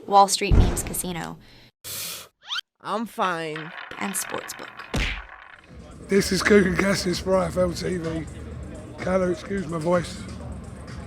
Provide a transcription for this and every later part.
Wall Street Memes Casino, I'm fine. and Sportsbook. This is Coogan Cassius for IFLTV. KALLE, excuse my voice.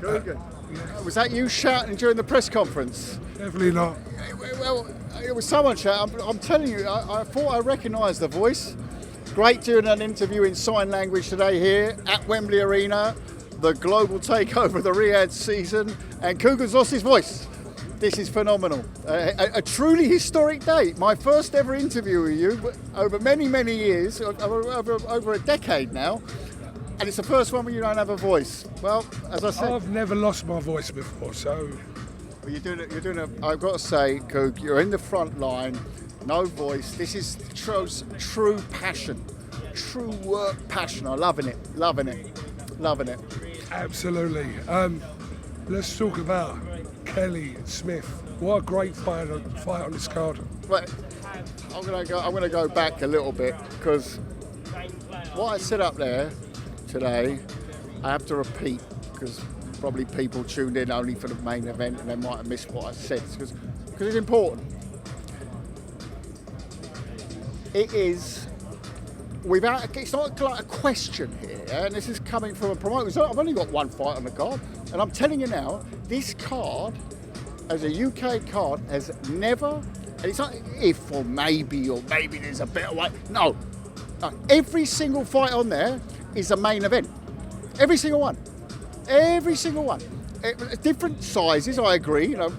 Coogan, was that you shouting during the press conference? Definitely not. Well, it was someone shouting. I'm telling you, I thought I recognised the voice. Great doing an interview in sign language today here at Wembley Arena, the global takeover of the Riyadh season, and Coogan's lost his voice. This is phenomenal. A truly historic day. My first ever interview with you over many, many years, over a decade now, and it's the first one where you don't have a voice. Well, as I said, I've never lost my voice before, so... Well, you're doing it. I've got to say, Coog, you're in the front line, no voice. This is true passion, true work passion. I'm loving it. Absolutely. Let's talk about Kelly Smith. What a great fight on this card. But I'm gonna go back a little bit, because what I said up there today, I have to repeat, because probably people tuned in only for the main event and they might have missed what I said, because it's important. It is, it's not like a question here, and this is coming from a promoter. I've only got one fight on the card, and I'm telling you now, this card, as a UK card, has never, and it's not if or maybe there's a better way. No, every single fight on there is a main event. Every single one. Different sizes, I agree. You know,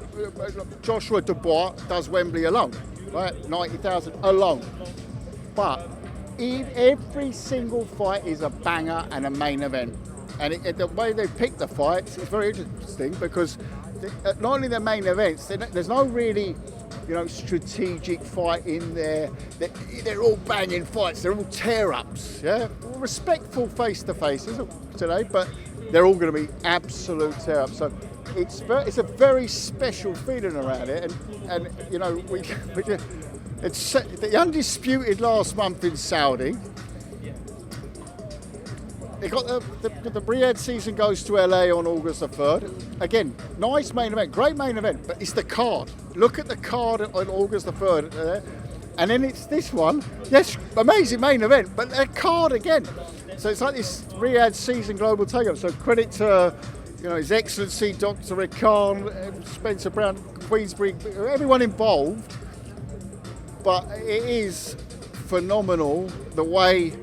Joshua Dubois does Wembley alone, right? 90,000 alone. But every single fight is a banger and a main event. And the way they pick the fights is very interesting, because not only the main events, there's no really, strategic fight in there. They're all banging fights. They're all tear-ups. Yeah, respectful face-to-faces today, but they're all going to be absolute tear-ups. So it's a very special feeling around it, and it's the undisputed last month in Saudi. They got the Riyadh season goes to LA on August the 3rd. Again, nice main event, great main event, but it's the card. Look at the card on August the 3rd. And then it's this one. Yes, amazing main event, but a card again. So it's like this Riyadh season global takeover. So credit to His Excellency Dr. Rick Khan, Spencer Brown, Queensbury, everyone involved. But it is phenomenal the way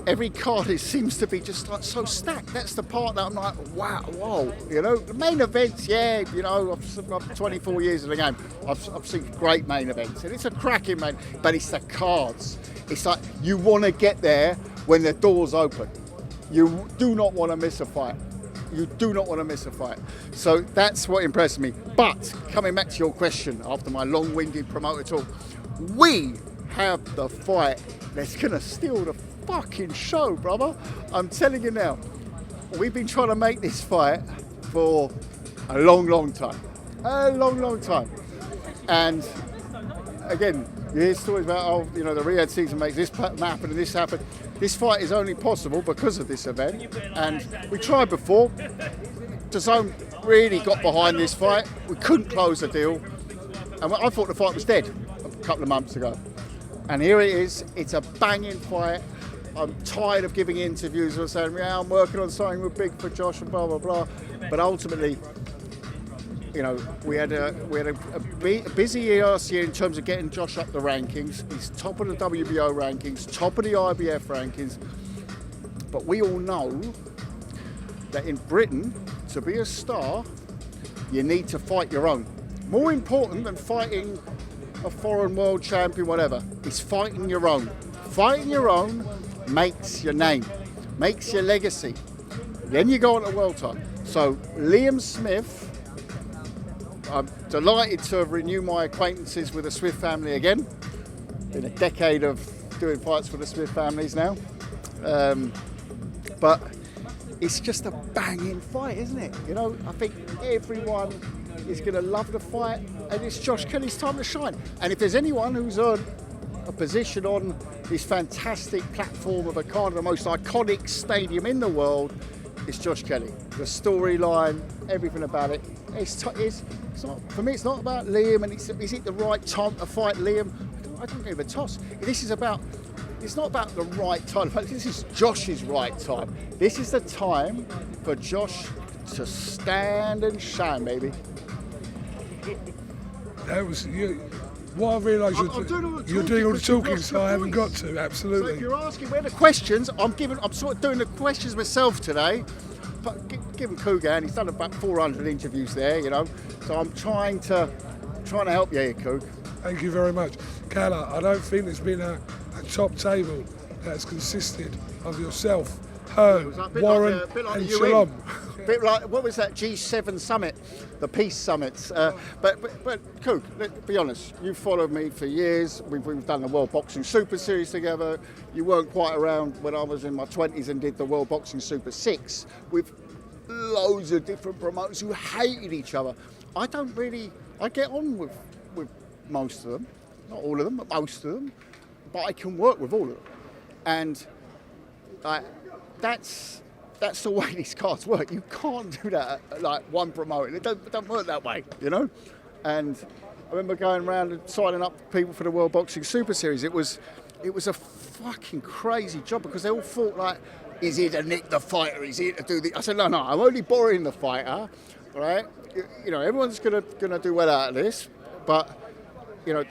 every card seems to be just like so stacked. That's the part that I'm like, wow, whoa. The main events, I've 24 years in the game. I've seen great main events, and it's a cracking main. But it's the cards. It's like you want to get there when the doors open. You do not want to miss a fight. So that's what impressed me. But coming back to your question after my long-winded promoter talk, we have the fight that's going to steal the fucking show, brother. I'm telling you now, we've been trying to make this fight for a long time. And again, you hear stories about, the Riyadh season makes this happen and this happen. This fight is only possible because of this event, and we tried before. DAZN really got behind this fight. We couldn't close the deal, and I thought the fight was dead a couple of months ago. And here it is. It's a banging fight. I'm tired of giving interviews and saying, yeah, I'm working on something with big for Josh and blah, blah, blah. But ultimately, we had a busy year last year in terms of getting Josh up the rankings. He's top of the WBO rankings, top of the IBF rankings. But we all know that in Britain, to be a star, you need to fight your own. More important than fighting a foreign world champion, whatever, is fighting your own. Fighting your own makes your name, makes your legacy. Then you go on to world title. So Liam Smith, I'm delighted to have renewed my acquaintances with the Smith family again. Been a decade of doing fights for the Smith families now. But it's just a banging fight, isn't it? I think everyone is going to love the fight, and it's Josh Kelly's time to shine. And if there's anyone who's earned a position on this fantastic platform of a kind of the most iconic stadium in the world, it's Josh Kelly. The storyline, everything about it, it's not, for me, it's not about Liam and is it the right time to fight Liam? I don't give a toss. This is about, it's not about the right time. This is Josh's right time. This is the time for Josh to stand and shine, baby. That was you. What I realised you're doing all the talking, so I haven't got to. So Absolutely. if you're asking where the questions, I'm sort of doing the questions myself today. But given Cougar, he's done about 400 interviews there, you know. So I'm trying to help you here, Coug. Thank you very much, KALLE. I don't think there's been a top table that's consisted of yourself, HEARN, Warren, and SHALOM. A bit like, what was that G7 summit, the peace summits. But Coug, let's be honest, you've followed me for years. We've done the World Boxing Super Series together. You weren't quite around when I was in my 20s and did the World Boxing Super 6 with loads of different promoters who hated each other. I get on with most of them, not all of them, but most of them. But I can work with all of them. And that's the way these cards work. You can't do that like one promoter. It don't work that way, you know? And I remember going around and signing up people for the World Boxing Super Series. It was a fucking crazy job because they all thought like, is he to nick the fighter? Is he to do the... I said, no, I'm only borrowing the fighter, right? You know, everyone's gonna do well out of this, but, you know,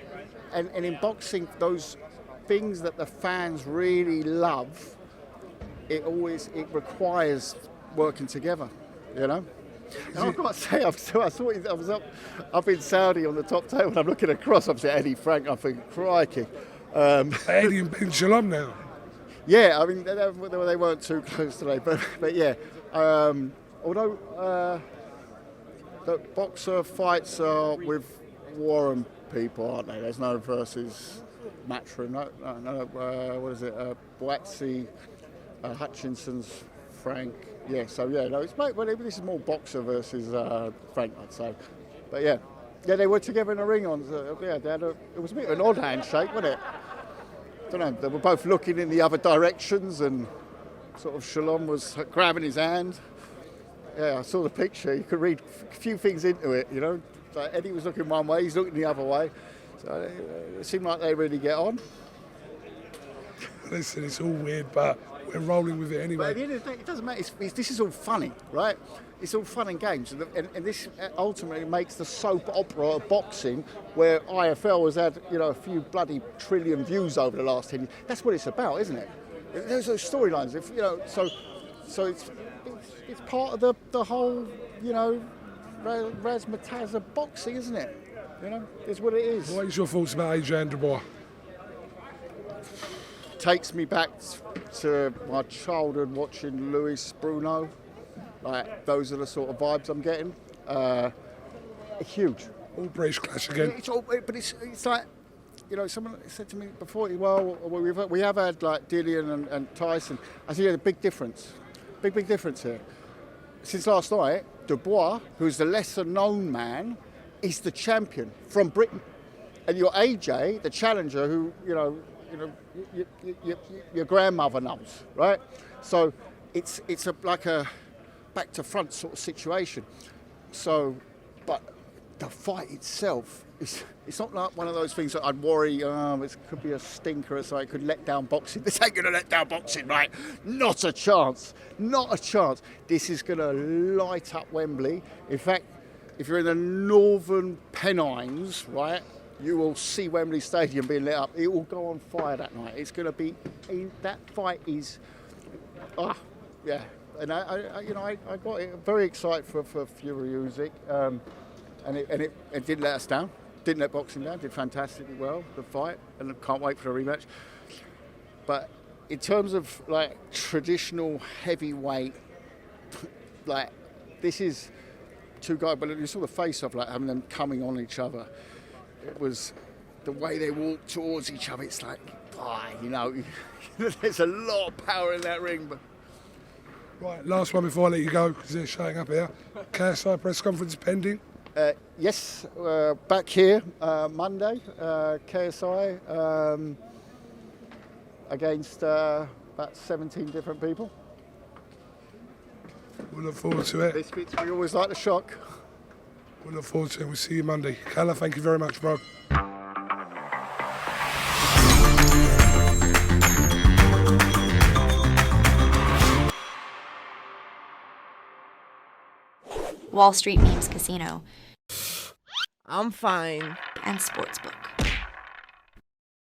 and in boxing, those things that the fans really love, it requires working together, you know. And I've got to say, I was up in Saudi on the top table, and I'm looking across. I'm saying Eddie Frank. I'm thinking, crikey. Eddie and Ben SHALOM now. Yeah, I mean they weren't too close today, but yeah. Although the boxer fights are with Warren people, aren't they? There's no versus matchroom. No. What is it? Boatsy. Hutchinson's Frank, yeah. So yeah, no, this is more boxer versus Frank, I'd say. But yeah, they were together in the ring on. Yeah, it was a bit of an odd handshake, wasn't it? Don't know. They were both looking in the other directions, and sort of SHALOM was grabbing his hand. Yeah, I saw the picture. You could read a few things into it, you know. Like Eddie was looking one way, he's looking the other way. So it seemed like they really get on. Listen, it's all weird, but we're rolling with it anyway. But at the end of the day, it doesn't matter. This is all funny, right? It's all fun and games. And this ultimately makes the soap opera of boxing, where IFL has had, you know, a few bloody trillion views over the last 10 years. That's what it's about, isn't it? There's those storylines. If you know, so it's part of the whole, you know, razzmatazz of boxing, isn't it? You know, it's what it is. What is your thoughts about Adrian Dubois? Takes me back to my childhood watching Luis Bruno. Like, those are the sort of vibes I'm getting. Huge. All British clash again. But it's like, you know, someone said to me before, well, we have had like Dillian and Tyson. I said, yeah, the big difference here. Since last night, Dubois, who's the lesser known man, is the champion from Britain. And your AJ, the challenger, who, you know, your grandmother knows, right? So it's like a back to front sort of situation. So, but the fight itself it's not like one of those things that I'd worry. It could be a stinker or something. It could let down boxing. This ain't gonna let down boxing, right? Not a chance. Not a chance. This is gonna light up Wembley. In fact, if you're in the Northern Pennines, right, you will see Wembley Stadium being lit up. It will go on fire that night. It's going to be, that fight is, yeah. And I got very excited for Fury Usyk, and it didn't let us down. Didn't let boxing down. Did fantastically well, the fight, and can't wait for the rematch. But in terms of like traditional heavyweight, like this is two guys, but you saw the face-off, like having them coming on each other. It was the way they walk towards each other. It's like, you know, there's a lot of power in that ring. But right, last one before I let you go, because they're showing up here. KSI press conference pending. Yes, back here Monday. KSI against about 17 different people. We'll look forward to it. This bit we always like to shock. We'll look forward to it. We'll see you Monday. Kalle, thank you very much, bro. Wall Street Memes Casino, I'm fine. and Sportsbook.